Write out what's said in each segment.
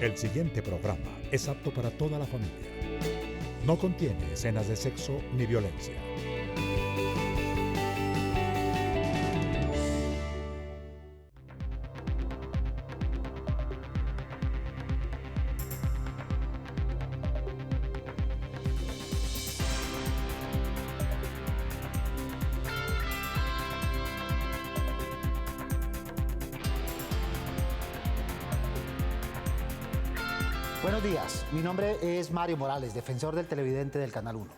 El siguiente programa es apto para toda la familia. No contiene escenas de sexo ni violencia. Buenos días, mi nombre es Mario Morales, defensor del televidente del Canal 1.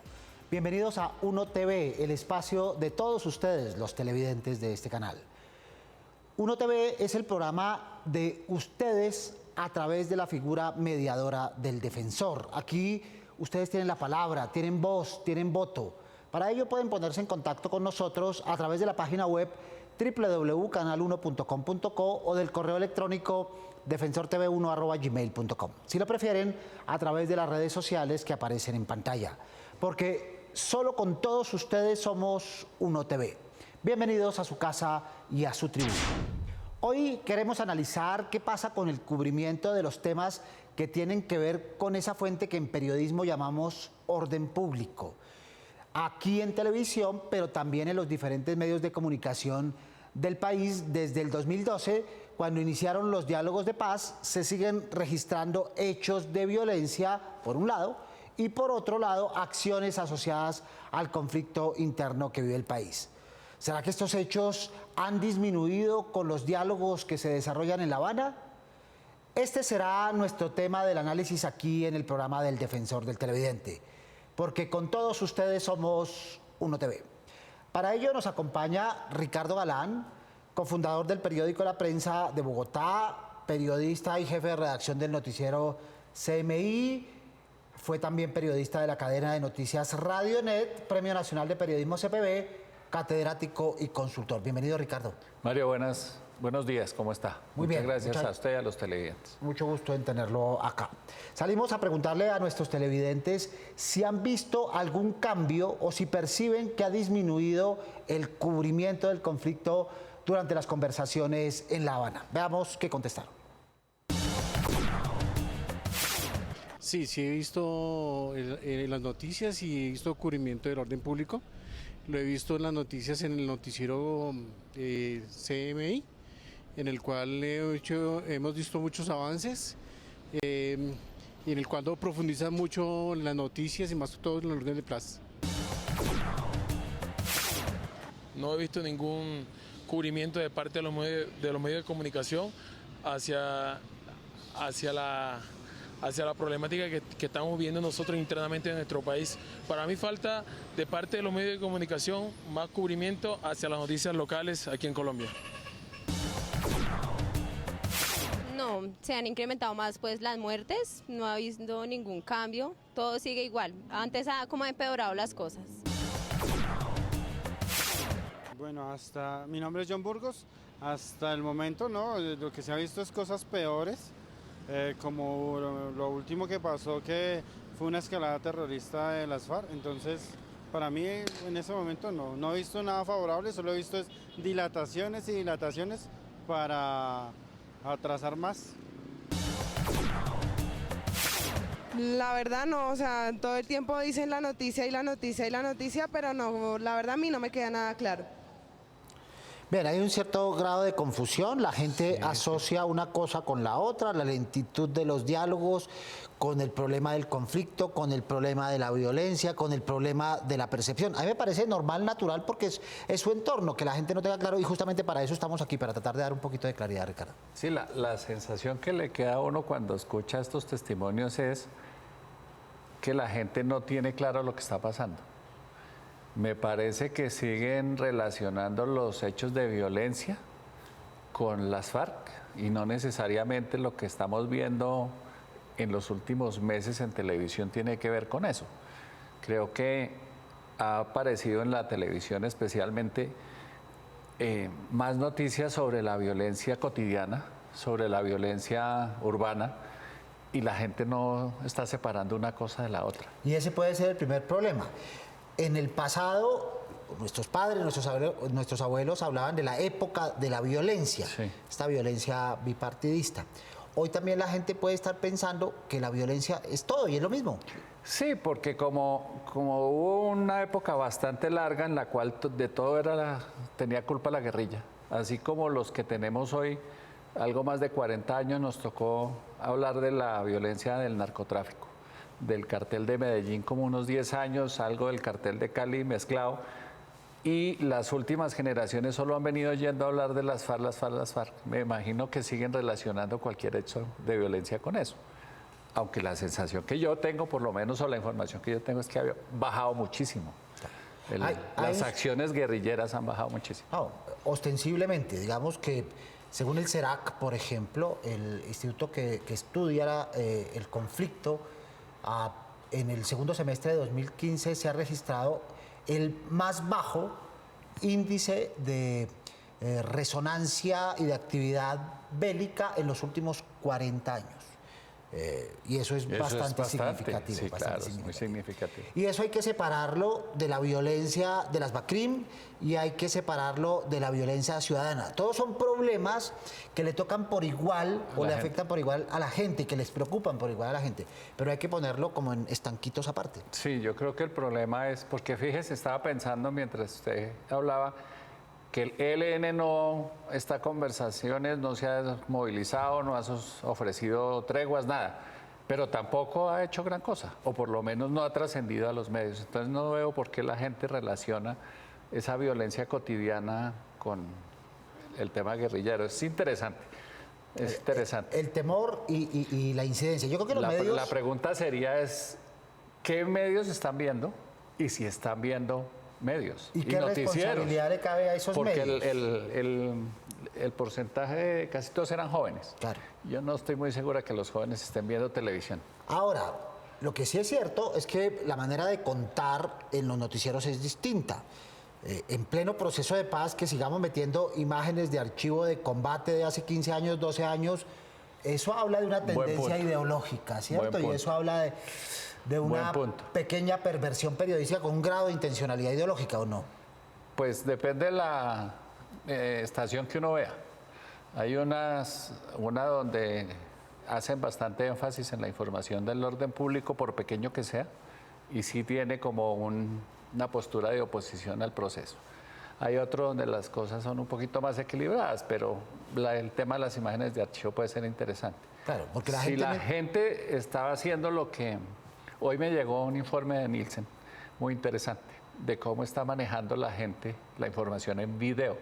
Bienvenidos a Uno TV, el espacio de todos ustedes, los televidentes de este canal. Uno TV es el programa de ustedes a través de la figura mediadora del defensor. Aquí ustedes tienen la palabra, tienen voz, tienen voto. Para ello pueden ponerse en contacto con nosotros a través de la página web www.canal1.com.co o del correo electrónico defensortv1@gmail.com. Si lo prefieren, a través de las redes sociales que aparecen en pantalla. Porque solo con todos ustedes somos Uno TV. Bienvenidos a su casa y a su tribuna. Hoy queremos analizar qué pasa con el cubrimiento de los temas que tienen que ver con esa fuente que en periodismo llamamos orden público. Aquí en televisión, pero también en los diferentes medios de comunicación del país. Desde el 2012, cuando iniciaron los diálogos de paz, se siguen registrando hechos de violencia, por un lado, y por otro lado, acciones asociadas al conflicto interno que vive el país. ¿Será que estos hechos han disminuido con los diálogos que se desarrollan en La Habana? Este será nuestro tema del análisis aquí en el programa del Defensor del Televidente, porque con todos ustedes somos Uno TV. Para ello nos acompaña Ricardo Galán, cofundador del periódico La Prensa de Bogotá, periodista y jefe de redacción del noticiero CMI, fue también periodista de la cadena de noticias Radionet, Premio Nacional de Periodismo CPB, catedrático y consultor. Bienvenido, Ricardo. Mario, buenos días, ¿cómo está? Muy bien. Muchas gracias a usted y a los televidentes. Mucho gusto en tenerlo acá. Salimos a preguntarle a nuestros televidentes si han visto algún cambio o si perciben que ha disminuido el cubrimiento del conflicto durante las conversaciones en La Habana. Veamos qué contestaron. Sí, he visto las noticias y he visto cubrimiento del orden público. Lo he visto en las noticias en el noticiero CMI, en el cual hemos visto muchos avances y en el cual profundiza mucho las noticias y más todo en el orden de plaza. No he visto ningún cubrimiento de parte de los medios de comunicación hacia la problemática que estamos viendo nosotros internamente en nuestro país. Para mí falta de parte de los medios de comunicación más cubrimiento hacia las noticias locales aquí en Colombia. No, se han incrementado más pues las muertes, no ha habido ningún cambio, todo sigue igual. Antes ha como empeorado las cosas. Bueno, mi nombre es John Burgos. Hasta el momento no, lo que se ha visto es cosas peores. Como lo último que pasó, que fue una escalada terrorista de las FARC. Entonces, para mí en ese momento no he visto nada favorable, solo he visto dilataciones y dilataciones para atrasar más. La verdad no, o sea, todo el tiempo dicen la noticia y la noticia y la noticia, pero no, la verdad a mí no me queda nada claro. Bien, hay un cierto grado de confusión, la gente asocia una cosa con la otra, la lentitud de los diálogos, con el problema del conflicto, con el problema de la violencia, con el problema de la percepción. A mí me parece normal, natural, porque es su entorno, que la gente no tenga claro, y justamente para eso estamos aquí, para tratar de dar un poquito de claridad, Ricardo. Sí, la sensación que le queda a uno cuando escucha estos testimonios es que la gente no tiene claro lo que está pasando. Me parece que siguen relacionando los hechos de violencia con las FARC y no necesariamente lo que estamos viendo en los últimos meses en televisión tiene que ver con eso. Creo que ha aparecido en la televisión especialmente más noticias sobre la violencia cotidiana, sobre la violencia urbana, y la gente no está separando una cosa de la otra. Y ese puede ser el primer problema. En el pasado, nuestros padres, nuestros abuelos hablaban de la época de la violencia, esta violencia bipartidista. hoy también la gente puede estar pensando que la violencia es todo y es lo mismo. Sí, porque como hubo una época bastante larga en la cual de todo tenía culpa la guerrilla, así como los que tenemos hoy algo más de 40 años nos tocó hablar de la violencia del narcotráfico, del cartel de Medellín como unos 10 años, algo del cartel de Cali mezclado, y las últimas generaciones solo han venido yendo a hablar de las FARC, las FARC, las FARC. Me imagino que siguen relacionando cualquier hecho de violencia con eso. Aunque la sensación que yo tengo, por lo menos, o la información que yo tengo, es que ha bajado muchísimo. Las acciones guerrilleras han bajado muchísimo. No, ostensiblemente, digamos que según el CERAC, por ejemplo, el instituto que estudia el conflicto, en el segundo semestre de 2015 se ha registrado el más bajo índice de resonancia y de actividad bélica en los últimos 40 años. Y eso es bastante significativo. Sí, claro, es muy significativo. Y eso hay que separarlo de la violencia de las BACRIM y hay que separarlo de la violencia ciudadana. Todos son problemas que le tocan por igual o le afectan por igual a la gente, que les preocupan por igual a la gente. Pero hay que ponerlo como en estanquitos aparte. Sí, yo creo que el problema es, porque fíjese, estaba pensando mientras usted hablaba, que el ELN esta conversaciones no se ha movilizado, no ha ofrecido treguas, nada, pero tampoco ha hecho gran cosa, o por lo menos no ha trascendido a los medios. Entonces no veo por qué la gente relaciona esa violencia cotidiana con el tema guerrillero. Es interesante, es interesante. El temor y la incidencia. Yo creo que los medios... La pregunta sería ¿qué medios están viendo? Y si están viendo medios y qué responsabilidad le cabe a esos medios. Porque el porcentaje de casi todos eran jóvenes. Claro. Yo no estoy muy segura que los jóvenes estén viendo televisión. Ahora, lo que sí es cierto es que la manera de contar en los noticieros es distinta. En pleno proceso de paz, que sigamos metiendo imágenes de archivo de combate de hace 15 años, 12 años, eso habla de una tendencia ideológica, ¿cierto? Y eso habla de una pequeña perversión periodística con un grado de intencionalidad ideológica, ¿o no? Pues depende de la estación que uno vea. Hay una donde hacen bastante énfasis en la información del orden público, por pequeño que sea, y sí tiene como una postura de oposición al proceso. Hay otro donde las cosas son un poquito más equilibradas, pero el tema de las imágenes de archivo puede ser interesante. Claro, porque si la gente estaba haciendo lo que... Hoy me llegó un informe de Nielsen muy interesante de cómo está manejando la gente la información en video.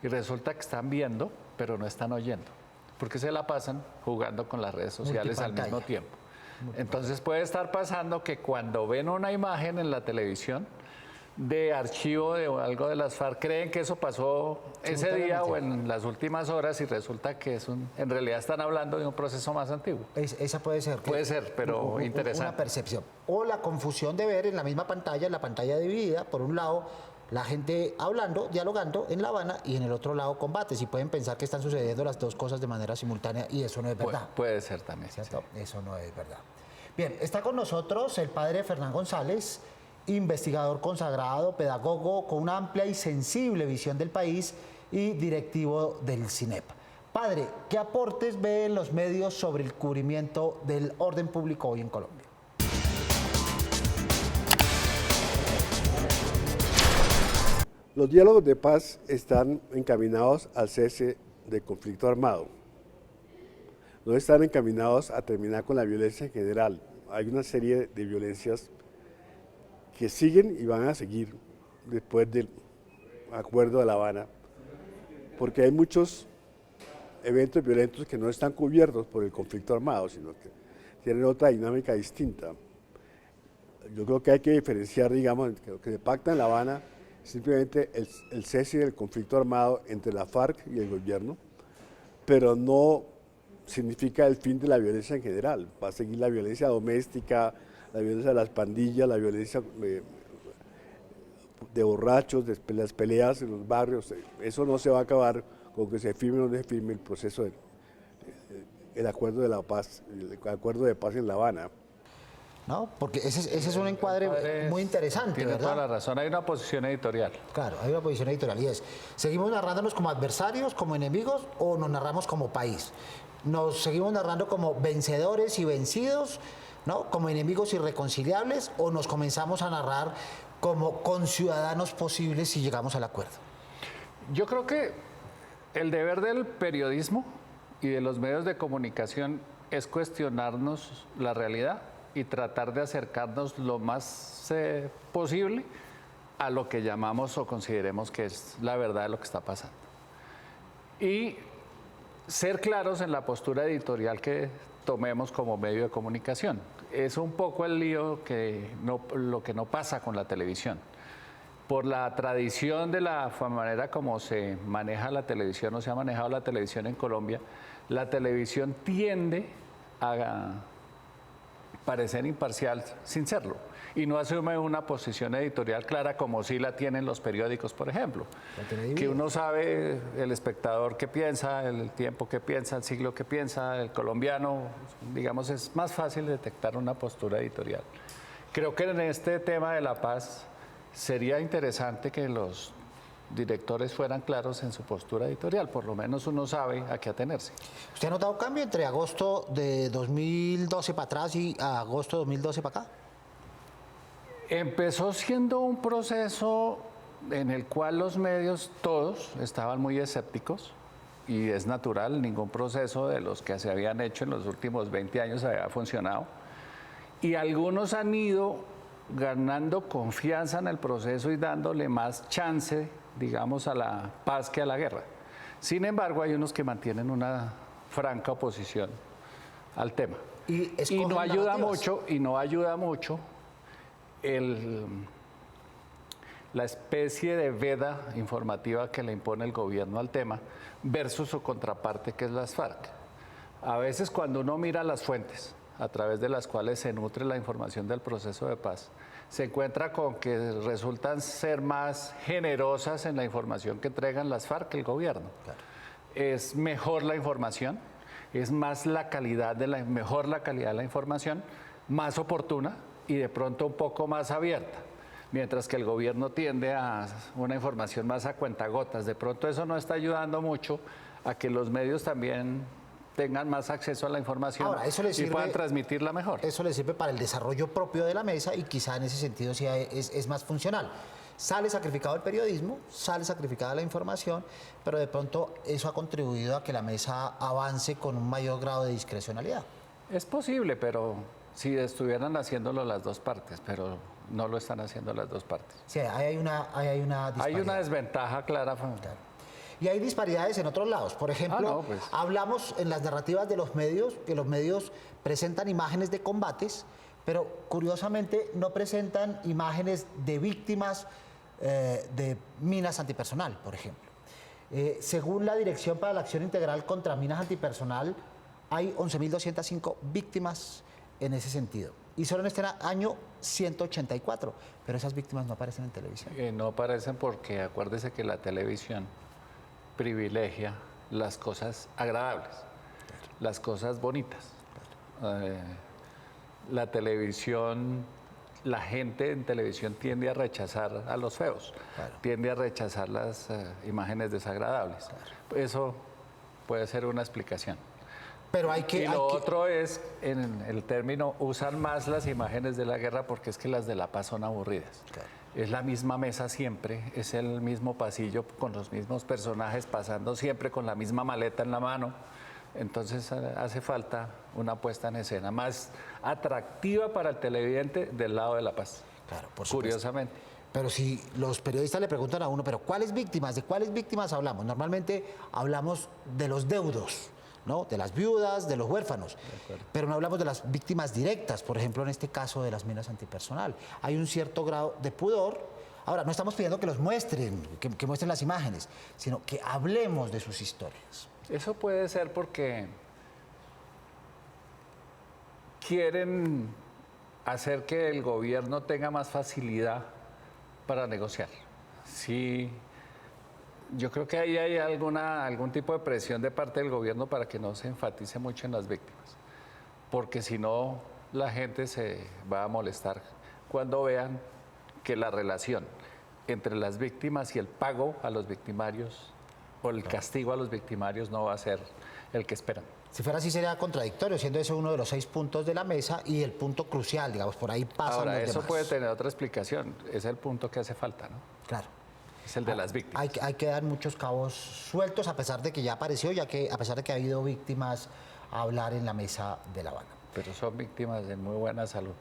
Y resulta que están viendo, pero no están oyendo, porque se la pasan jugando con las redes sociales al mismo tiempo. Entonces puede estar pasando que cuando ven una imagen en la televisión de archivo de algo de las FARC, creen que eso pasó ese día o en las últimas horas y resulta que en realidad están hablando de un proceso más antiguo. Esa puede ser. Puede ser, pero interesante. Una percepción. O la confusión de ver en la misma pantalla, en la pantalla dividida, por un lado, la gente hablando, dialogando en La Habana y en el otro lado combates. Y pueden pensar que están sucediendo las dos cosas de manera simultánea y eso no es verdad. Puede ser también. ¿Cierto? Sí. Eso no es verdad. Bien, está con nosotros el padre Fernán González, investigador consagrado, pedagogo con una amplia y sensible visión del país y directivo del CINEP. Padre, ¿qué aportes ve en los medios sobre el cubrimiento del orden público hoy en Colombia? Los diálogos de paz están encaminados al cese del conflicto armado. No están encaminados a terminar con la violencia en general. Hay una serie de violencias que siguen y van a seguir después del acuerdo de La Habana, porque hay muchos eventos violentos que no están cubiertos por el conflicto armado, sino que tienen otra dinámica distinta. Yo creo que hay que diferenciar, digamos, que lo que se pacta en La Habana es simplemente el cese del conflicto armado entre la FARC y el gobierno, pero no significa el fin de la violencia en general. Va a seguir la violencia doméstica, la violencia de las pandillas, la violencia de borrachos, de las peleas en los barrios. Eso no se va a acabar con que se firme o no se firme el proceso el acuerdo de la paz, el acuerdo de paz en La Habana. ¿No? Porque ese es un encuadre muy interesante, tiene ¿verdad? Toda la razón, hay una posición editorial. Claro, hay una posición editorial y es, ¿seguimos narrándonos como adversarios, como enemigos o nos narramos como país? ¿Nos seguimos narrando como vencedores y vencidos, ¿no? Como enemigos irreconciliables, o nos comenzamos a narrar como conciudadanos posibles si llegamos al acuerdo? Yo creo que el deber del periodismo y de los medios de comunicación es cuestionarnos la realidad y tratar de acercarnos lo más posible a lo que llamamos o consideremos que es la verdad de lo que está pasando. Y ser claros en la postura editorial que tomemos como medio de comunicación. Es un poco el lío lo que no pasa con la televisión. Por la tradición de la manera como se maneja la televisión o se ha manejado la televisión en Colombia, la televisión tiende a parecer imparcial sin serlo y no asume una posición editorial clara como sí la tienen los periódicos, por ejemplo, que uno sabe el espectador qué piensa, el tiempo que piensa, el siglo que piensa, el colombiano, digamos, es más fácil detectar una postura editorial. Creo que en este tema de la paz sería interesante que los directores fueran claros en su postura editorial, por lo menos uno sabe a qué atenerse. ¿Usted ha notado cambio entre agosto de 2012 para atrás y agosto de 2012 para acá? Empezó siendo un proceso en el cual los medios todos estaban muy escépticos y es natural, ningún proceso de los que se habían hecho en los últimos 20 años había funcionado y algunos han ido ganando confianza en el proceso y dándole más chance, digamos, a la paz que a la guerra. Sin embargo, hay unos que mantienen una franca oposición al tema. Y no ayuda mucho, la especie de veda informativa que le impone el gobierno al tema versus su contraparte, que es las FARC. A veces cuando uno mira las fuentes a través de las cuales se nutre la información del proceso de paz, se encuentra con que resultan ser más generosas en la información que entregan las FARC que el gobierno. Claro. Es mejor la información, es más mejor la calidad de la información, más oportuna y de pronto un poco más abierta, mientras que el gobierno tiende a una información más a cuentagotas. De pronto eso no está ayudando mucho a que los medios también tengan más acceso a la información. Ahora, eso y puedan transmitirla mejor. Eso le sirve para el desarrollo propio de la mesa y quizá en ese sentido sí es más funcional. Sale sacrificado el periodismo, sale sacrificada la información, pero de pronto eso ha contribuido a que la mesa avance con un mayor grado de discrecionalidad. Es posible, pero si estuvieran haciéndolo las dos partes, pero no lo están haciendo las dos partes. Sí, hay una disparidad. Hay una desventaja clara. Claro. Y hay disparidades en otros lados. Por ejemplo, hablamos en las narrativas de los medios, que los medios presentan imágenes de combates, pero curiosamente no presentan imágenes de víctimas de minas antipersonal, por ejemplo. Según la Dirección para la Acción Integral contra Minas Antipersonal, hay 11.205 víctimas en ese sentido. Y solo en este año 184, pero esas víctimas no aparecen en televisión. No aparecen porque acuérdese que la televisión privilegia las cosas agradables, las cosas bonitas. La televisión, la gente en televisión tiende a rechazar a los feos, tiende a rechazar las imágenes desagradables. Eso puede ser una explicación. Pero y lo otro es, en el término, usan más las imágenes de la guerra porque es que las de la paz son aburridas. Claro. Es la misma mesa siempre, es el mismo pasillo con los mismos personajes pasando siempre con la misma maleta en la mano. Entonces hace falta una puesta en escena más atractiva para el televidente del lado de la paz. Claro, por supuesto. Curiosamente. Pero si los periodistas le preguntan a uno, ¿pero cuáles víctimas? ¿De cuáles víctimas hablamos? Normalmente hablamos de los deudos, ¿no? De las viudas, de los huérfanos, pero no hablamos de las víctimas directas, por ejemplo, en este caso de las minas antipersonal. Hay un cierto grado de pudor. Ahora, no estamos pidiendo que los muestren, que muestren las imágenes, sino que hablemos de sus historias. Eso puede ser porque quieren hacer que el gobierno tenga más facilidad para negociar. Sí. Yo creo que ahí hay algún tipo de presión de parte del gobierno para que no se enfatice mucho en las víctimas, porque si no, la gente se va a molestar cuando vean que la relación entre las víctimas y el pago a los victimarios o el castigo a los victimarios no va a ser el que esperan. Si fuera así sería contradictorio, siendo ese uno de los 6 puntos de la mesa y el punto crucial, digamos, por ahí pasan Ahora, los eso demás. puede tener otra explicación, es el punto que hace falta, ¿no? Claro. Es el de las víctimas. Hay que dar muchos cabos sueltos a pesar de que ya apareció, a pesar de que ha habido víctimas a hablar en la mesa de La Habana. Pero son víctimas de muy buena salud.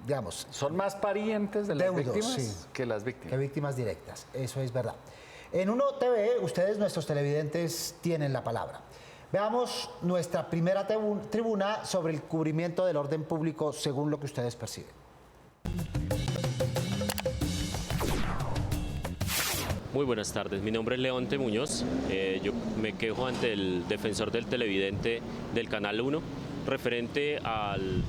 Digamos, Son más parientes de las deudos, víctimas sí, que las víctimas. que víctimas directas, eso es verdad. En Uno TV, ustedes, nuestros televidentes, tienen la palabra. Veamos nuestra primera tribuna sobre el cubrimiento del orden público según lo que ustedes perciben. Muy buenas tardes, mi nombre es Leonte Muñoz, yo me quejo ante el defensor del televidente del Canal 1 referente al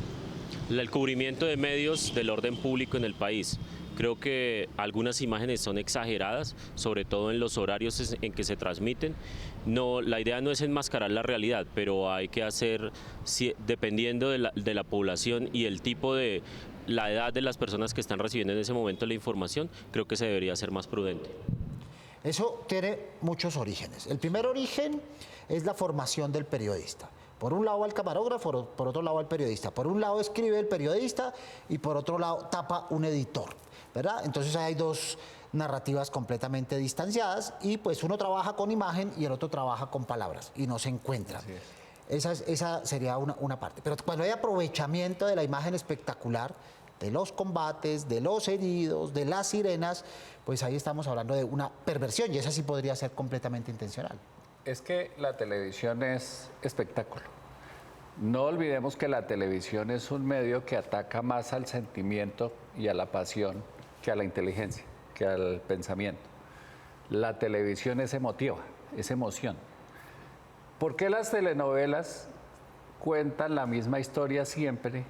cubrimiento de medios del orden público en el país. Creo que algunas imágenes son exageradas, sobre todo en los horarios en que se transmiten. No, la idea no es enmascarar la realidad, pero hay que hacer, dependiendo de la población y el tipo de la edad de las personas que están recibiendo en ese momento la información, creo que se debería ser más prudente. Eso tiene muchos orígenes. El primer origen es la formación del periodista. Por un lado al camarógrafo, por otro lado al periodista. Por un lado escribe el periodista y por otro lado tapa un editor, ¿verdad? Entonces hay dos narrativas completamente distanciadas y pues uno trabaja con imagen y el otro trabaja con palabras y no se encuentran. Esa sería una parte. Pero cuando hay aprovechamiento de la imagen espectacular, de los combates, de los heridos, de las sirenas, pues ahí estamos hablando de una perversión y esa sí podría ser completamente intencional. Es que la televisión es espectáculo. No olvidemos que la televisión es un medio que ataca más al sentimiento y a la pasión que a la inteligencia, que al pensamiento. La televisión es emotiva, es emoción. ¿Por qué las telenovelas cuentan la misma historia siempre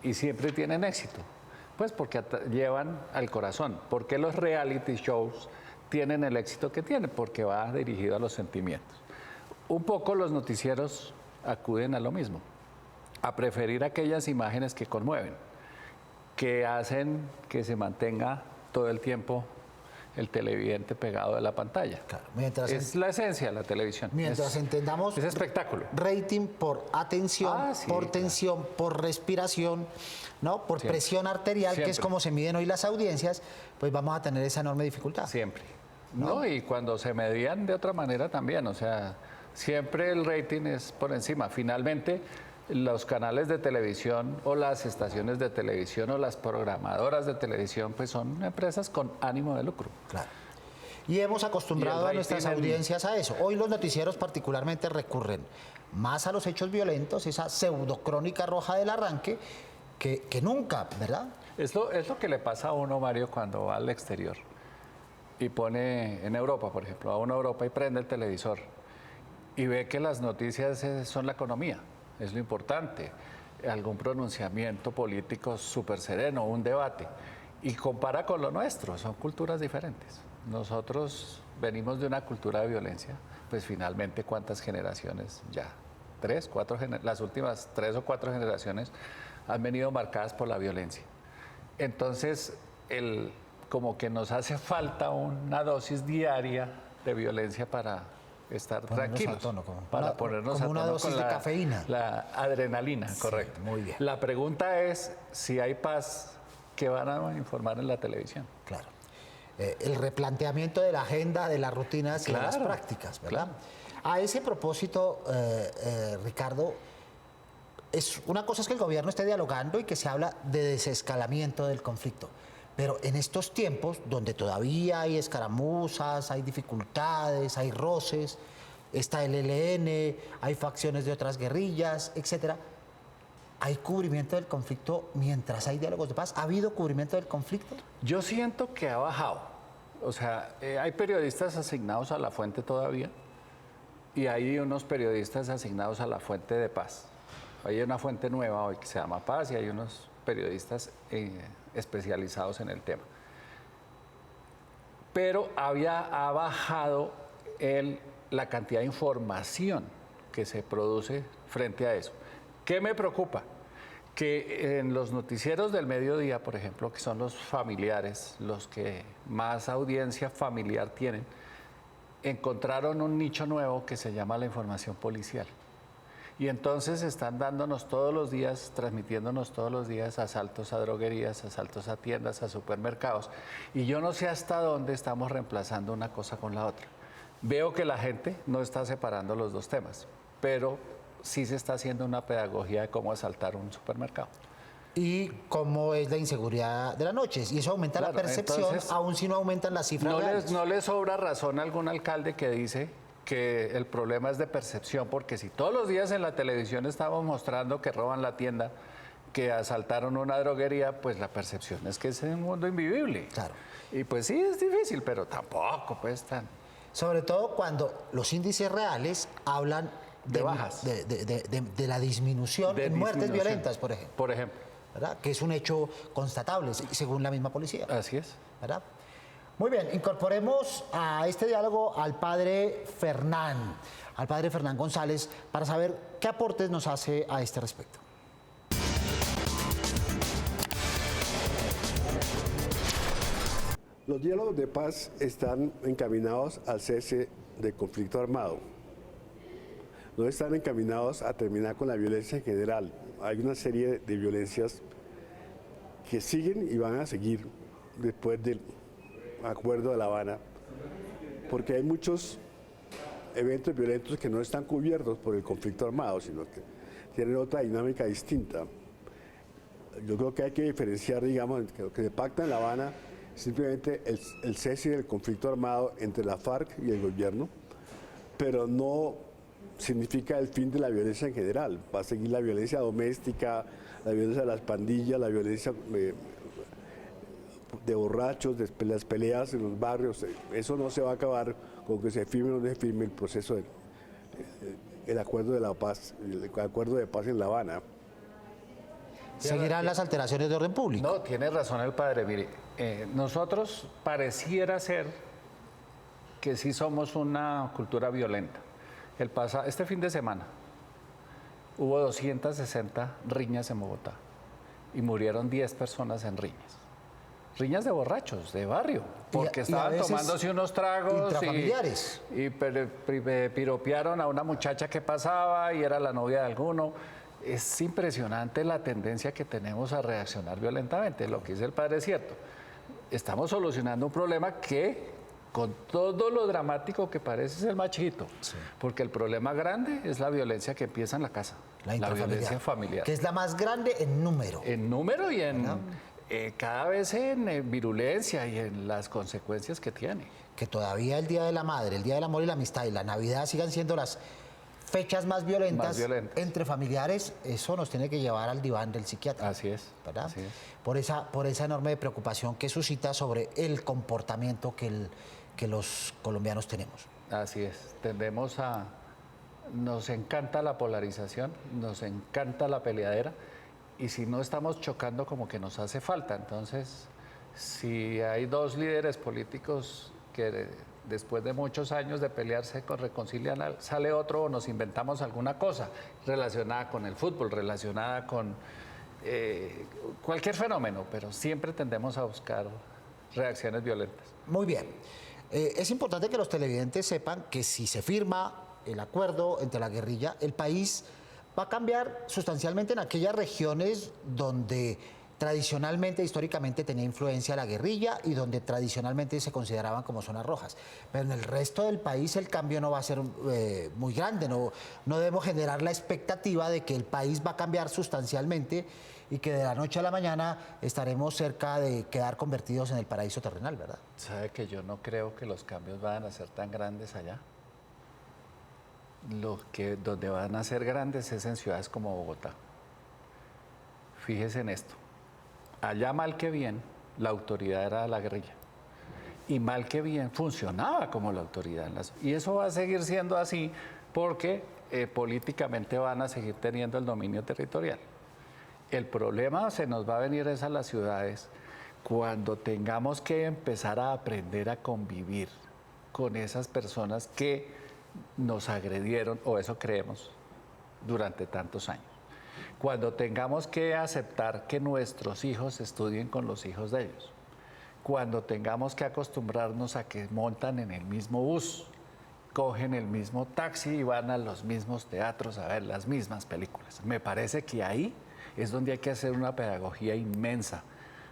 y siempre tienen éxito? Pues porque llevan al corazón. ¿Por qué los reality shows tienen el éxito que tienen? Porque va dirigido a los sentimientos. Un poco los noticieros acuden a lo mismo, a preferir aquellas imágenes que conmueven, que hacen que se mantenga todo el tiempo el televidente pegado de la pantalla. Claro, es la esencia de la televisión. Mientras entendamos es espectáculo. Rating por atención, sí, por tensión, por respiración, ¿no? Por Siempre. Presión arterial, Siempre. que es como se miden hoy las audiencias, pues vamos a tener esa enorme dificultad. Siempre. No, y cuando se medían de otra manera también, o sea, siempre el rating es por encima. Finalmente, los canales de televisión o las estaciones de televisión o las programadoras de televisión pues son empresas con ánimo de lucro. Claro. Y hemos acostumbrado a nuestras audiencias a eso. Hoy los noticieros particularmente recurren más a los hechos violentos, esa pseudocrónica roja del arranque, que nunca, ¿verdad? Es lo que le pasa a uno, Mario, cuando va al exterior y pone en Europa, por ejemplo, va a una Europa y prende el televisor y ve que las noticias son la economía. Es lo importante, algún pronunciamiento político súper sereno, un debate, y compara con lo nuestro, son culturas diferentes. Nosotros venimos de una cultura de violencia, pues finalmente ¿cuántas generaciones ya? Las últimas 3 o 4 generaciones han venido marcadas por la violencia. Entonces, como que nos hace falta una dosis diaria de violencia para estar tranquilos, para ponernos a tono, una dosis de cafeína. La adrenalina, correcto. Sí, muy bien. La pregunta es si hay paz, ¿qué van a informar en la televisión? Claro. El replanteamiento de la agenda, de las rutinas y de las prácticas, ¿verdad? Claro. A ese propósito, Ricardo, una cosa es que el gobierno esté dialogando y que se habla de desescalamiento del conflicto. Pero en estos tiempos, donde todavía hay escaramuzas, hay dificultades, hay roces, está el ELN, hay facciones de otras guerrillas, etcétera, ¿hay cubrimiento del conflicto mientras hay diálogos de paz? ¿Ha habido cubrimiento del conflicto? Yo siento que ha bajado. O sea, hay periodistas asignados a la fuente todavía y hay unos periodistas asignados a la fuente de paz. Hay una fuente nueva hoy que se llama Paz y hay unos periodistas especializados en el tema. Pero ha bajado la cantidad de información que se produce frente a eso. ¿Qué me preocupa? que en los noticieros del mediodía, por ejemplo, que son los familiares, los que más audiencia familiar tienen, encontraron un nicho nuevo que se llama la información policial. Y entonces están dándonos todos los días, transmitiéndonos todos los días asaltos a droguerías, asaltos a tiendas, a supermercados. Y yo no sé hasta dónde estamos reemplazando una cosa con la otra. Veo que la gente no está separando los dos temas, pero sí se está haciendo una pedagogía de cómo asaltar un supermercado. Y cómo es la inseguridad de las noches. Y eso aumenta la percepción, entonces, aún si no aumentan las cifras. No les sobra razón a algún alcalde que dice que el problema es de percepción, porque si todos los días en la televisión estamos mostrando que roban la tienda, que asaltaron una droguería, pues la percepción es que es un mundo invivible. Claro. Y pues sí, es difícil, pero tampoco pues tan... Sobre todo cuando los índices reales hablan de bajas. De la disminución en muertes violentas, por ejemplo. Por ejemplo. ¿Verdad? Que es un hecho constatable, según la misma policía. Así es. ¿Verdad? Muy bien, incorporemos a este diálogo al padre Fernán González, para saber qué aportes nos hace a este respecto. Los diálogos de paz están encaminados al cese del conflicto armado. No están encaminados a terminar con la violencia en general. Hay una serie de violencias que siguen y van a seguir después del Acuerdo de La Habana, porque hay muchos eventos violentos que no están cubiertos por el conflicto armado, sino que tienen otra dinámica distinta. Yo creo que hay que diferenciar, digamos, que lo que se pacta en La Habana es simplemente el cese del conflicto armado entre la FARC y el gobierno, pero no significa el fin de la violencia en general. Va a seguir la violencia doméstica, la violencia de las pandillas, la violencia de borrachos, de las peleas en los barrios. Eso no se va a acabar con que se firme o no se firme el proceso el acuerdo de la paz, el acuerdo de paz en La Habana. ¿Seguirán las alteraciones de orden público? No, tiene razón el padre. Mire, nosotros pareciera ser que sí somos una cultura violenta. Este fin de semana hubo 260 riñas en Bogotá y murieron 10 personas en riñas. Riñas de borrachos, de barrio, porque estaban tomándose unos tragos y piropearon a una muchacha que pasaba y era la novia de alguno. Es impresionante la tendencia que tenemos a reaccionar violentamente. Lo que dice el padre es cierto. Estamos solucionando un problema que, con todo lo dramático que parece, es el machito. Sí. Porque el problema grande es la violencia que empieza en la casa. La violencia familiar. Que es la más grande en número. En número y en... cada vez en virulencia y en las consecuencias que tiene. Que todavía el Día de la Madre, el Día del Amor y la Amistad y la Navidad sigan siendo las fechas más violentas entre familiares, eso nos tiene que llevar al diván del psiquiatra. Así es. ¿Verdad? Así es. Por esa enorme preocupación que suscita sobre el comportamiento que los colombianos tenemos. Así es. Nos encanta la polarización, nos encanta la peleadera, y si no estamos chocando, como que nos hace falta. Entonces, si hay dos líderes políticos que después de muchos años de pelearse reconcilian, sale otro o nos inventamos alguna cosa relacionada con el fútbol, relacionada con cualquier fenómeno, pero siempre tendemos a buscar reacciones violentas. Muy bien. Es importante que los televidentes sepan que si se firma el acuerdo entre la guerrilla, el país va a cambiar sustancialmente en aquellas regiones donde tradicionalmente, históricamente tenía influencia la guerrilla y donde tradicionalmente se consideraban como zonas rojas. Pero en el resto del país el cambio no va a ser muy grande, no debemos generar la expectativa de que el país va a cambiar sustancialmente y que de la noche a la mañana estaremos cerca de quedar convertidos en el paraíso terrenal, ¿verdad? ¿Sabe que yo no creo que los cambios vayan a ser tan grandes allá? Donde van a ser grandes es en ciudades como Bogotá. Fíjese en esto. Allá mal que bien, la autoridad era la guerrilla. Y mal que bien funcionaba como la autoridad. Y eso va a seguir siendo así porque políticamente van a seguir teniendo el dominio territorial. El problema se nos va a venir a las ciudades cuando tengamos que empezar a aprender a convivir con esas personas que nos agredieron, o eso creemos, durante tantos años. Cuando tengamos que aceptar que nuestros hijos estudien con los hijos de ellos. Cuando tengamos que acostumbrarnos a que montan en el mismo bus, cogen el mismo taxi y van a los mismos teatros a ver las mismas películas. Me parece que ahí es donde hay que hacer una pedagogía inmensa,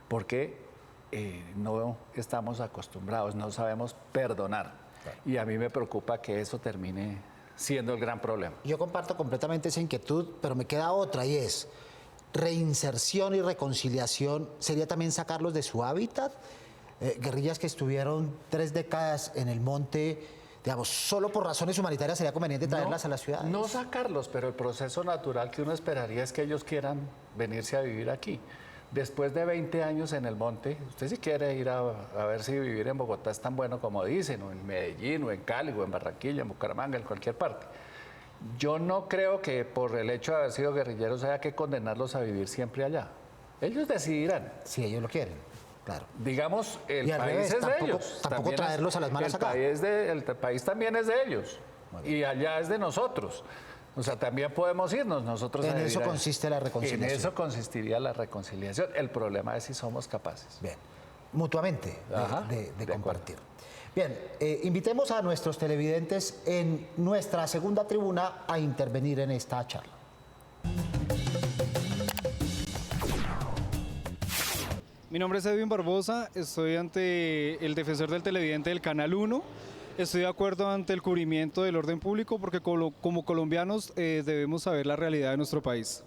porque no estamos acostumbrados, no sabemos perdonar. Y a mí me preocupa que eso termine siendo el gran problema. Yo comparto completamente esa inquietud, pero me queda otra y es reinserción y reconciliación. ¿Sería también sacarlos de su hábitat? Guerrillas que estuvieron 3 décadas en el monte, digamos, solo por razones humanitarias sería conveniente traerlas a las ciudades. No sacarlos, pero el proceso natural que uno esperaría es que ellos quieran venirse a vivir aquí. Después de 20 años en el monte, usted si quiere ir a ver si vivir en Bogotá es tan bueno como dicen, o en Medellín, o en Cali, o en Barranquilla, en Bucaramanga, en cualquier parte. Yo no creo que por el hecho de haber sido guerrilleros haya que condenarlos a vivir siempre allá. Ellos decidirán. Si ellos lo quieren, claro. Digamos, el Y al país revés, es de tampoco- ellos. tampoco También traerlos a las malas acá. El país también es de ellos. Y allá es de nosotros. O sea, también podemos irnos nosotros En a vivir eso allá. consiste la reconciliación. En eso consistiría la reconciliación. El problema es si somos capaces. Bien, mutuamente Ajá, de de compartir. Bien, invitemos a nuestros televidentes en nuestra segunda tribuna a intervenir en esta charla. Mi nombre es Edwin Barbosa, estoy ante el defensor del televidente del Canal 1. Estoy de acuerdo ante el cubrimiento del orden público porque como colombianos debemos saber la realidad de nuestro país.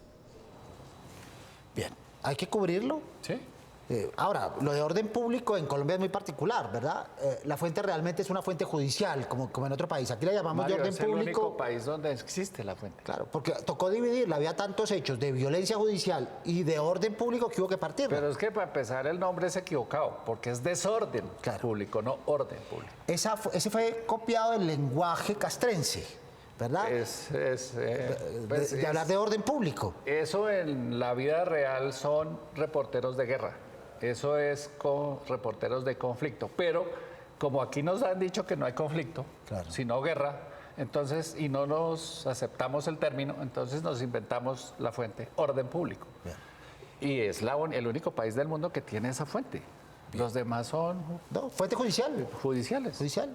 Bien, ¿hay que cubrirlo? Sí. Ahora, lo de orden público en Colombia es muy particular, ¿verdad? La fuente realmente es una fuente judicial, como en otro país. Aquí la llamamos Mario, de orden es el público. único país donde existe la fuente. Claro, porque tocó dividirla, había tantos hechos de violencia judicial y de orden público que hubo que partirla. Pero es que para empezar el nombre es equivocado, porque es desorden público, no orden público. Ese fue copiado del lenguaje castrense, ¿verdad? De hablar de orden público. Eso en la vida real son reporteros de guerra. Eso es reporteros de conflicto. Pero como aquí nos han dicho que no hay conflicto, sino guerra, entonces, y no nos aceptamos el término, entonces nos inventamos la fuente orden público. Bien. Y es el único país del mundo que tiene esa fuente. Bien. Los demás son... No, fuente judicial. Judiciales. Judicial.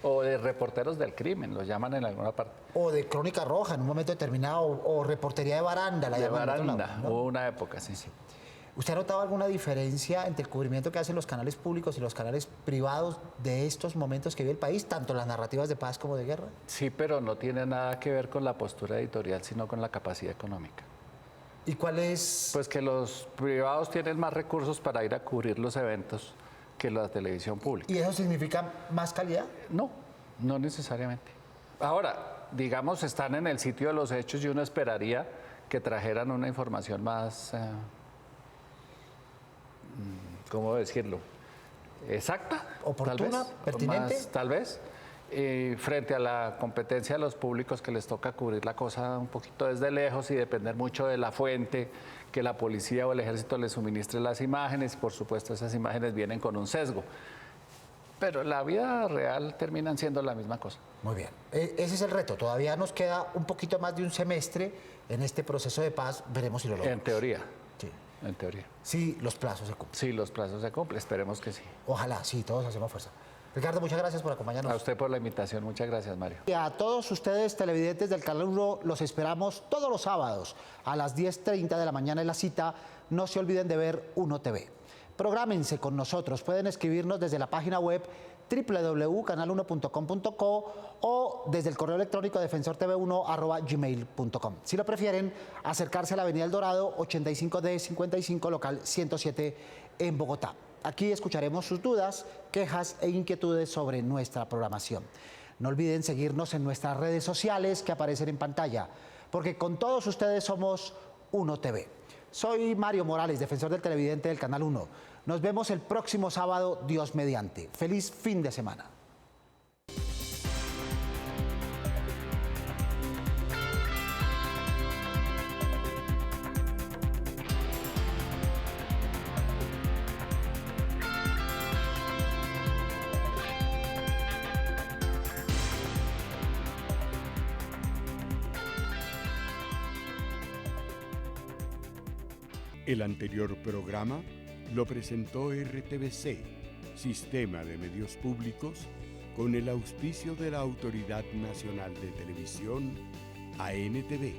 O de reporteros del crimen, los llaman en alguna parte. O de crónica roja en un momento determinado, o reportería de baranda, la llaman. De en otro baranda, lado, ¿no? hubo una época, sí. ¿Usted ha notado alguna diferencia entre el cubrimiento que hacen los canales públicos y los canales privados de estos momentos que vive el país, tanto las narrativas de paz como de guerra? Sí, pero no tiene nada que ver con la postura editorial, sino con la capacidad económica. ¿Y cuál es? Pues que los privados tienen más recursos para ir a cubrir los eventos que la televisión pública. ¿Y eso significa más calidad? No, no necesariamente. Ahora, digamos, están en el sitio de los hechos y uno esperaría que trajeran una información más... ¿cómo decirlo? Exacta. Oportuna, pertinente. Tal vez. Frente a la competencia de los públicos que les toca cubrir la cosa un poquito desde lejos y depender mucho de la fuente, que la policía o el ejército les suministre las imágenes, y por supuesto esas imágenes vienen con un sesgo. Pero en la vida real terminan siendo la misma cosa. Muy bien. Ese es el reto. Todavía nos queda un poquito más de un semestre en este proceso de paz. Veremos si lo logramos. En teoría. Sí. En teoría. Sí, los plazos se cumplen. Sí, los plazos se cumplen. Esperemos que sí. Ojalá, sí, todos hacemos fuerza. Ricardo, muchas gracias por acompañarnos. A usted por la invitación. Muchas gracias, Mario. Y a todos ustedes, televidentes del Canal 1, los esperamos todos los sábados a las 10:30 de la mañana en la cita. No se olviden de ver Uno TV. Prográmense con nosotros. Pueden escribirnos desde la página web www.canal1.com.co o desde el correo electrónico defensortv1@gmail.com. Si lo prefieren, acercarse a la Avenida El Dorado, 85D55, local 107 en Bogotá. Aquí escucharemos sus dudas, quejas e inquietudes sobre nuestra programación. No olviden seguirnos en nuestras redes sociales que aparecen en pantalla, porque con todos ustedes somos Uno TV. Soy Mario Morales, defensor del televidente del Canal 1. Nos vemos el próximo sábado, Dios mediante. Feliz fin de semana. El anterior programa lo presentó RTBC, Sistema de Medios Públicos, con el auspicio de la Autoridad Nacional de Televisión, ANTV.